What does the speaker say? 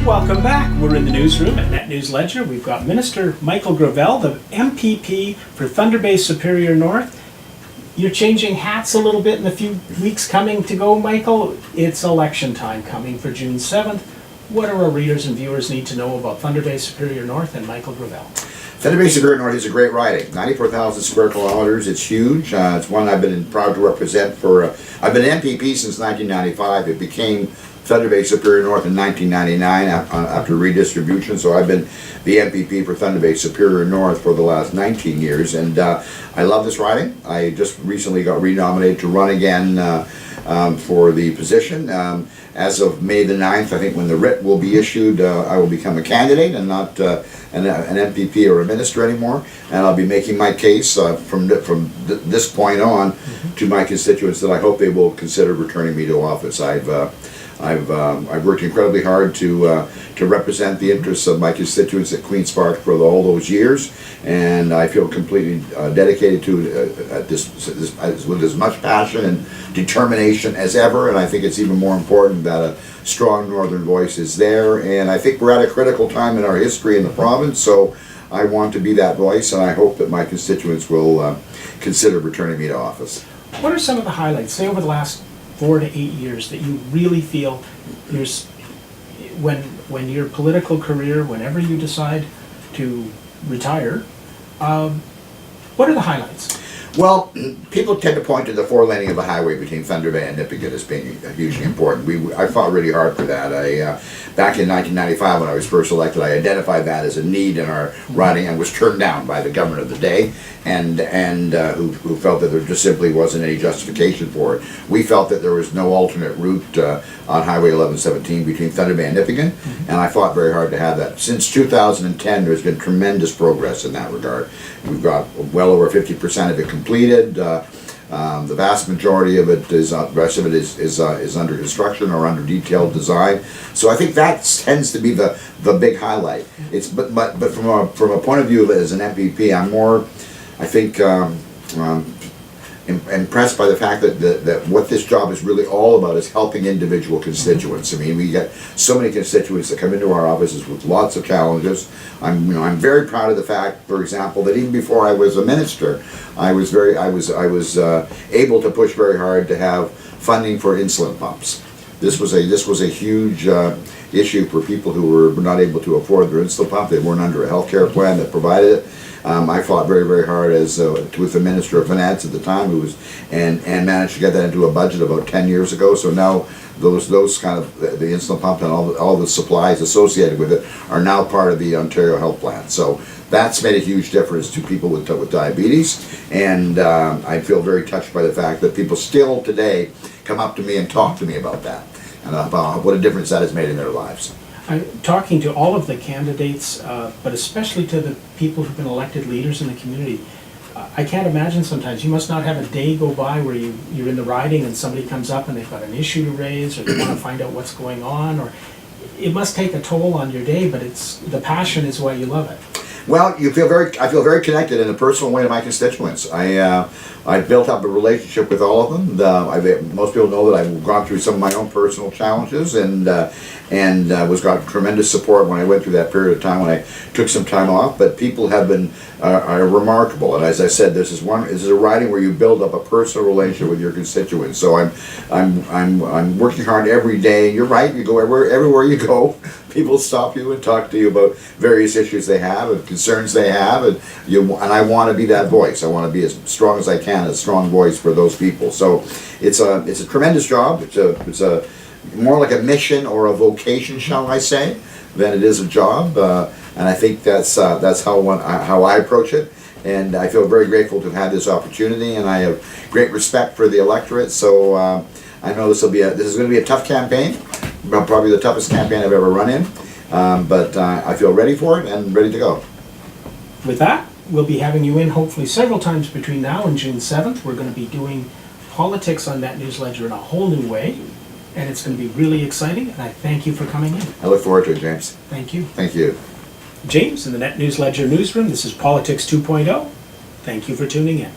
Welcome back. We're in the newsroom at NetNewsLedger. We've got Minister Michael Gravelle, the MPP for Thunder Bay Superior North. You're changing hats a little bit in the few weeks coming to go, Michael. It's election time coming for June 7th. What do our readers and viewers need to know about Thunder Bay Superior North and Michael Gravelle? Thunder Bay Superior North is a great riding. 94,000 square kilometers. It's huge. It's one I've been proud to represent for. I've been MPP since 1995. It became Thunder Bay Superior North in 1999 after redistribution. So I've been the MPP for Thunder Bay Superior North for the last 19 years, and I love this riding. I just recently got renominated to run again for the position. As of May the 9th, I think when the writ will be issued, I will become a candidate and not an MPP or a minister anymore. And I'll be making my case from this point on to my constituents that I hope they will consider returning me to office. I've worked incredibly hard to represent the interests of my constituents at Queen's Park for all those years, and I feel completely dedicated to this with as much passion and determination as ever. And I think it's even more important that a strong northern voice is there. And I think we're at a critical time in our history in the province, so I want to be that voice, and I hope that my constituents will consider returning me to office. What are some of the highlights, say over the last 4 to 8 years, that you really feel there's, when your political career, whenever you decide to retire, what are the highlights? Well, people tend to point to the four-laning of the highway between Thunder Bay and Nipigon as being hugely important. I fought really hard for that. Back in 1995, when I was first elected, I identified that as a need in our riding and was turned down by the government of the day, and who felt that there just simply wasn't any justification for it. We felt that there was no alternate route on Highway 1117 between Thunder Bay and Nipigon, and I fought very hard to have that. Since 2010, there's been tremendous progress in that regard. We've got well over 50% of it completed. The vast majority of it is, the rest of it is under construction or under detailed design. So I think that tends to be the big highlight. It's but from a point of view as an MPP, I'm more, I think, impressed by the fact that what this job is really all about is helping individual constituents. I mean, we get so many constituents that come into our offices with lots of challenges. I'm very proud of the fact, for example, that even before I was a minister, I was able to push very hard to have funding for insulin pumps. This was a huge issue for people who were not able to afford their insulin pump. They weren't under a health care plan that provided it. I fought very, very hard with the Minister of Finance at the time, and managed to get that into a budget about 10 years ago. So now those kind of the insulin pump and all the supplies associated with it are now part of the Ontario Health Plan. So that's made a huge difference to people with diabetes, and I feel very touched by the fact that people still today come up to me and talk to me about that and about what a difference that has made in their lives. I'm talking to all of the candidates, but especially to the people who've been elected leaders in the community. I can't imagine sometimes, you must not have a day go by where you're in the riding and somebody comes up and they've got an issue to raise, or they want to find out what's going on, or it must take a toll on your day, but the passion is why you love it. Well, I feel very connected in a personal way to my constituents. I built up a relationship with all of them. Most people know that I've gone through some of my own personal challenges, and got tremendous support when I went through that period of time when I took some time off. But people have been are remarkable, and as I said, this is a riding where you build up a personal relationship with your constituents. So I'm working hard every day. You're right. You go everywhere you go. People stop you and talk to you about various issues they have and concerns they have, and I want to be that voice. I want to be as strong as I can, a strong voice for those people. So it's a tremendous job. It's a more like a mission or a vocation, shall I say, than it is a job. And I think that's how I approach it. And I feel very grateful to have had this opportunity, and I have great respect for the electorate. So I know this is going to be a tough campaign, probably the toughest campaign I've ever run in. But I feel ready for it and ready to go. With that, we'll be having you in hopefully several times between now and June 7th. We're going to be doing politics on NetNewsLedger in a whole new way, and it's going to be really exciting, and I thank you for coming in. I look forward to it, James. Thank you. Thank you. James in the NetNewsLedger newsroom, this is Politics 2.0. Thank you for tuning in.